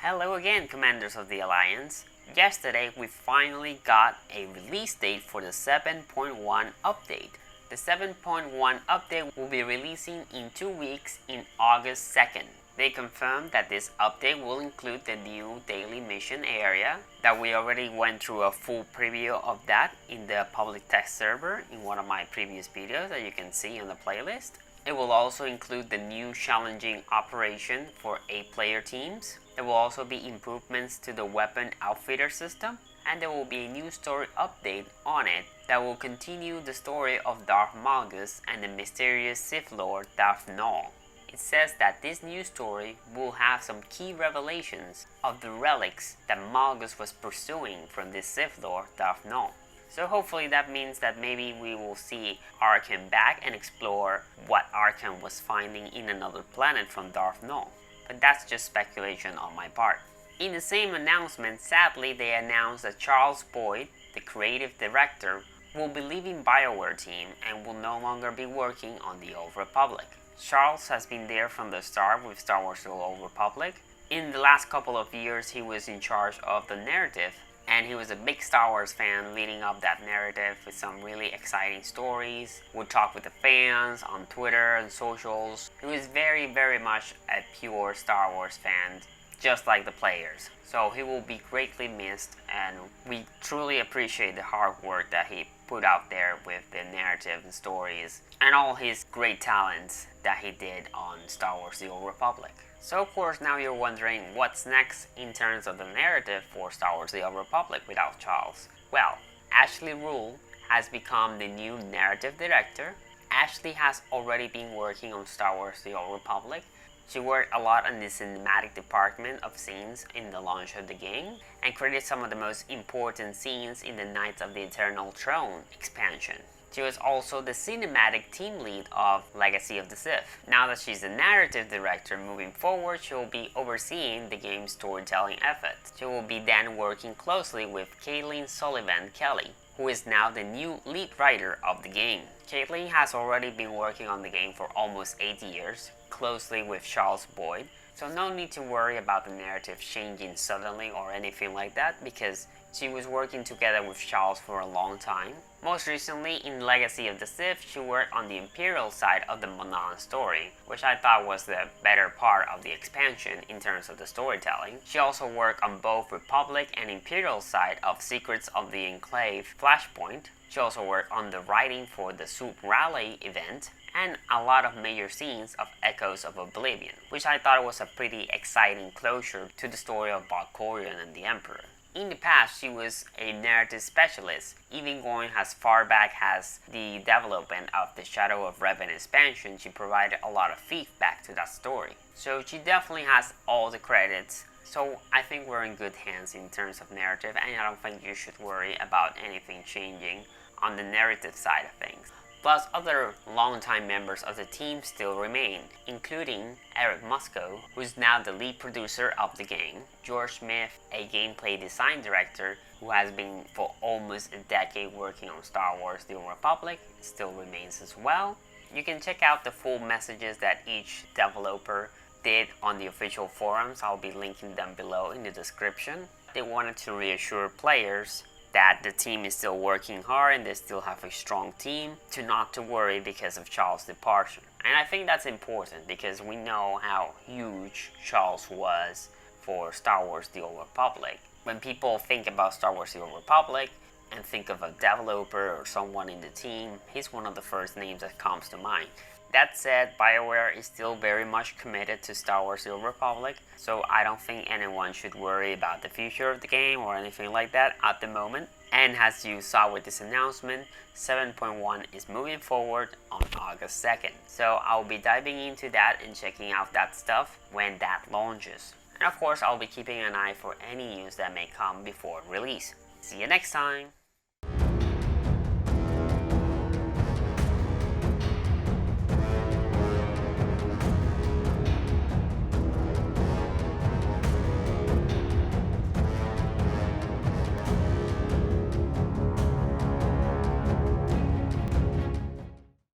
Hello again, Commanders of the Alliance. Yesterday, we finally got a release date for the 7.1 update. The 7.1 update will be releasing in 2 weeks in August 2nd. They confirmed that this update will include the new daily mission area, that we already went through a full preview of that in the public test server in one of my previous videos that you can see on the playlist. It will also include the new challenging operation for 8-player teams. There will also be improvements to the weapon outfitter system, and there will be a new story update on it that will continue the story of Darth Malgus and the mysterious Sith Lord Darth Ruhl. It says that this new story will have some key revelations of the relics that Malgus was pursuing from this Sith Lord Darth Ruhl. So hopefully that means that maybe we will see Arkan back and explore what Arkan was finding in another planet from Darth Ruhl. But that's just speculation on my part. In the same announcement, sadly they announced that Charles Boyd, the creative director, will be leaving BioWare team and will no longer be working on the Old Republic. Charles has been there from the start with Star Wars The Old Republic. In the last couple of years he was in charge of the narrative, and he was a big Star Wars fan leading up that narrative with some really exciting stories. Would talk with the fans on Twitter and socials. He was very much a pure Star Wars fan, just like the players. So he will be greatly missed, and we truly appreciate the hard work that he put out there with the narrative and stories and all his great talents that he did on Star Wars The Old Republic. So of course now you're wondering what's next in terms of the narrative for Star Wars The Old Republic without Charles. Well, Ashley Ruhl has become the new narrative director. Ashley has already been working on Star Wars The Old Republic. She worked a lot on the cinematic department of scenes in the launch of the game and created some of the most important scenes in the Knights of the Eternal Throne expansion. She was also the cinematic team lead of Legacy of the Sith. Now that she's the narrative director moving forward, she will be overseeing the game's storytelling efforts. She will be then working closely with Caitlin Sullivan Kelly, who is now the new lead writer of the game. Caitlin has already been working on the game for almost 8 years, closely with Charles Boyd, so no need to worry about the narrative changing suddenly or anything like that, because she was working together with Charles for a long time. Most recently, in Legacy of the Sith, she worked on the Imperial side of the Manaan story, which I thought was the better part of the expansion in terms of the storytelling. She also worked on both Republic and Imperial side of Secrets of the Enclave Flashpoint. She also worked on the writing for the Soup Rally event, and a lot of major scenes of Echoes of Oblivion, which I thought was a pretty exciting closure to the story of Valkorion and the Emperor. In the past, she was a narrative specialist, even going as far back as the development of the Shadow of Revan expansion. She provided a lot of feedback to that story. So she definitely has all the credits. So I think we're in good hands in terms of narrative, and I don't think you should worry about anything changing on the narrative side of things. Plus, other longtime members of the team still remain, including Eric Musco, who is now the lead producer of the game, George Smith, a gameplay design director who has been for almost a decade working on Star Wars The Old Republic, still remains as well. You can check out the full messages that each developer did on the official forums. I'll be linking them below in the description. They wanted to reassure players that the team is still working hard and they still have a strong team, to not to worry because of Charles' departure. And I think that's important because we know how huge Charles was for Star Wars The Old Republic. When people think about Star Wars The Old Republic and think of a developer or someone in the team, he's one of the first names that comes to mind. That said, BioWare is still very much committed to Star Wars The Old Republic, so I don't think anyone should worry about the future of the game or anything like that at the moment. And as you saw with this announcement, 7.1 is moving forward on August 2nd. So I'll be diving into that and checking out that stuff when that launches. And of course, I'll be keeping an eye for any news that may come before release. See you next time!